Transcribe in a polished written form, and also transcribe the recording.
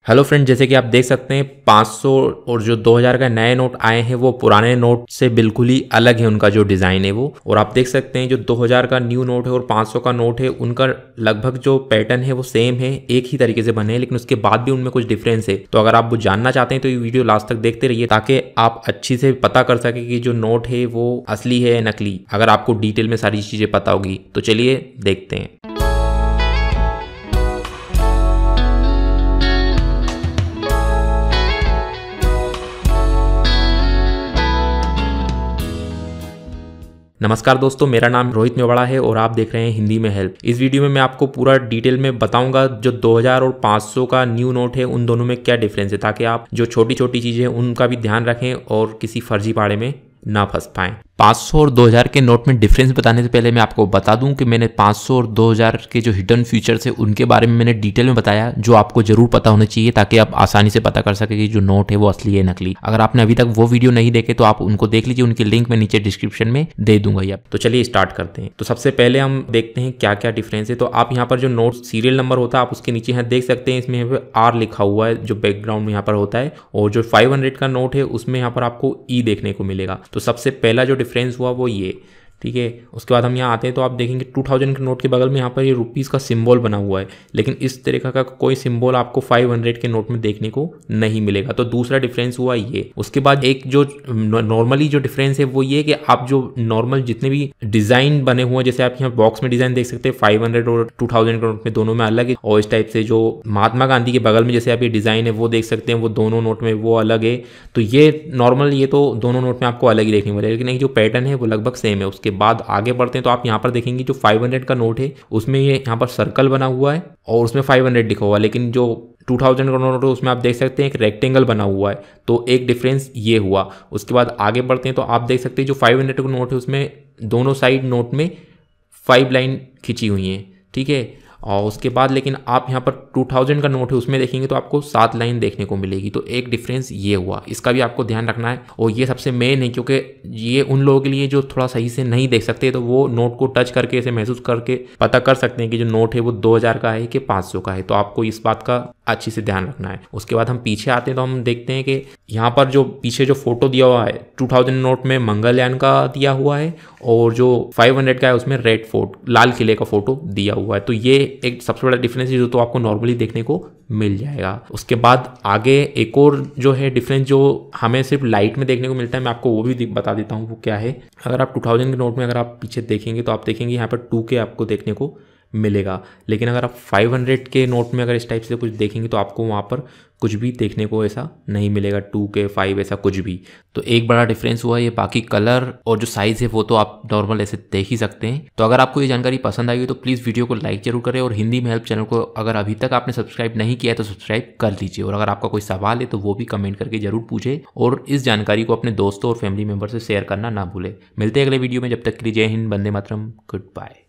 Hello friend, जैसे कि आप देख सकते हैं 500 और जो 2000 का नए नोट आए हैं वो पुराने नोट से बिल्कुल ही अलग है उनका जो डिज़ाइन है वो। और आप देख सकते हैं जो 2000 का न्यू नोट है और 500 का नोट है उनका लगभग जो पैटर्न है वो सेम है, एक ही तरीके से बने हैं, लेकिन उसके बाद भी उनमें कुछ डिफरेंस है। तो अगर आप वो जानना चाहते हैं तो ये वीडियो लास्ट तक देखते रहिए ताकि आप अच्छी से पता कर सके कि जो नोट है वो असली है या नकली, अगर आपको डिटेल में सारी चीज़ें पता होगी। तो चलिए देखते हैं। नमस्कार दोस्तों, मेरा नाम रोहित मेवाड़ा है और आप देख रहे हैं हिंदी में हेल्प। इस वीडियो में मैं आपको पूरा डिटेल में बताऊंगा जो 2000 और 500 का न्यू नोट है उन दोनों में क्या डिफरेंस है, ताकि आप जो छोटी छोटी चीज़ें हैं उनका भी ध्यान रखें और किसी फर्जी पाड़े में ना फंस पाएं। 500 और 2000 के नोट में डिफरेंस बताने से पहले मैं आपको बता दूं कि मैंने 500 और 2000 के जो हिडन फीचर्स है उनके बारे में मैंने डिटेल में बताया, जो आपको जरूर पता होना चाहिए ताकि आप आसानी से पता कर सके कि जो नोट है वो असली है नकली। अगर आपने अभी तक वो वीडियो नहीं देखे तो आप उनको देख लीजिए, उनकी लिंक मैं नीचे डिस्क्रिप्शन में दे दूंगा या। तो चलिए स्टार्ट करते हैं। तो सबसे पहले हम देखते हैं क्या क्या डिफरेंस है। तो आप यहाँ पर जो नोट सीरियल नंबर होता है आप उसके नीचे यहाँ देख सकते हैं, इसमें R लिखा हुआ है जो बैकग्राउंड में यहाँ पर होता है। और जो 500 का नोट है उसमें यहाँ पर आपको E देखने को मिलेगा। तो सबसे पहला जो डिफरेंस हुआ वो ये, ठीक है। उसके बाद हम यहाँ आते हैं तो आप देखेंगे 2000 के नोट के बगल में यहाँ पर ये रुपीज़ का सिंबल बना हुआ है, लेकिन इस तरीके का कोई सिंबल आपको 500 के नोट में देखने को नहीं मिलेगा। तो दूसरा डिफरेंस हुआ ये। उसके बाद एक जो नॉर्मली जो डिफरेंस है वो ये कि आप जो नॉर्मल जितने भी डिज़ाइन बने हुए हैं, जैसे आप यहाँ बॉक्स में डिज़ाइन देख सकते हैं 500 और 2000 के नोट में दोनों में अलग है। और इस टाइप से जो महात्मा गांधी के बगल में जैसे आप ये डिज़ाइन है वो देख सकते हैं, वो दोनों नोट में वो अलग है। तो ये नॉर्मल, ये तो दोनों नोट में आपको अलग ही देखने को मिलेगा, लेकिन जो पैटर्न है वो लगभग सेम है। उसके बाद आगे बढ़ते हैं तो आप यहाँ पर देखेंगे जो 500 का नोट है उसमें ये यहाँ पर सर्कल बना हुआ है और उसमें 500 लिखा हुआ है, लेकिन जो 2000 का नोट है उसमें आप देख सकते हैं एक रेक्टेंगल बना हुआ है। तो एक डिफरेंस ये हुआ। उसके बाद आगे बढ़ते हैं तो आप देख सकते हैं जो 500 का नोट है उसमें दोनों साइड नोट में 5 लाइन खिंची हुई हैं, ठीक है। और उसके बाद लेकिन आप यहाँ पर 2000 का नोट है उसमें देखेंगे तो आपको 7 लाइन देखने को मिलेगी। तो एक डिफरेंस ये हुआ, इसका भी आपको ध्यान रखना है। और ये सबसे मेन है क्योंकि ये उन लोगों के लिए जो थोड़ा सही से नहीं देख सकते, तो वो नोट को टच करके इसे महसूस करके पता कर सकते हैं कि जो नोट है वो 2000 का है कि 500 का है। तो आपको इस बात का अच्छी से ध्यान रखना है। उसके बाद हम पीछे आते हैं तो हम देखते हैं कि यहाँ पर जो पीछे जो फोटो दिया हुआ है 2000 नोट में मंगलयान का दिया हुआ है और जो 500 का है उसमें रेड फोर्ट, लाल किले का फोटो दिया हुआ है। तो ये एक सबसे बड़ा डिफरेंस है जो तो आपको नॉर्मली देखने को मिल जाएगा। उसके बाद आगे एक और जो है डिफरेंस जो हमें सिर्फ लाइट में देखने को मिलता है, मैं आपको वो भी बता देता हूँ वो क्या है। अगर आप 2000 के नोट में अगर आप पीछे देखेंगे तो आप देखेंगे यहाँ पर 2K आपको देखने को मिलेगा, लेकिन अगर आप 500 के नोट में अगर इस टाइप से कुछ देखेंगे तो आपको वहाँ पर कुछ भी देखने को ऐसा नहीं मिलेगा, 2K 5 ऐसा कुछ भी। तो एक बड़ा डिफरेंस हुआ ये। बाकी कलर और जो साइज़ है वो तो आप नॉर्मल ऐसे देख ही सकते हैं। तो अगर आपको ये जानकारी पसंद आई हो तो प्लीज़ वीडियो को लाइक जरूर करें और हिंदी में हेल्प चैनल को अगर अभी तक आपने सब्सक्राइब नहीं किया है तो सब्सक्राइब कर लीजिए। और अगर आपका कोई सवाल है तो वो भी कमेंट करके जरूर पूछे और इस जानकारी को अपने दोस्तों और फैमिली मेम्बर से शेयर करना ना भूले। मिलते हैं अगले वीडियो में, जब तक के लिए जय हिंद, वंदे मातरम, गुड बाय।